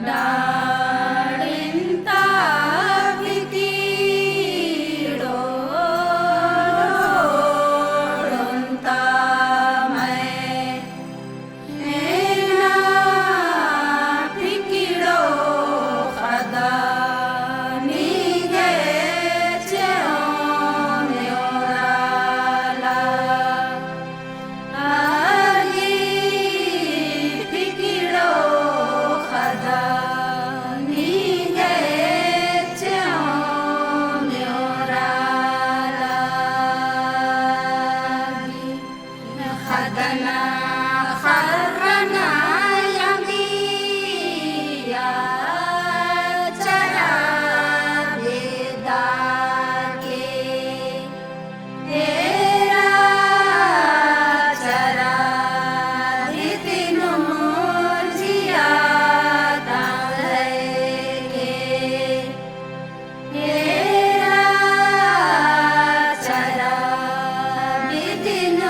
डाळिंता विकीडो डोळुंता मै एना विकीडो खदा निगे न्योराला आगी विकीडो खदा निगे न्योराला खदना खरना यमिया चरा बेदा के तेरा चरा दितिन मुर्जिया ताले के तेरा चरा दितिन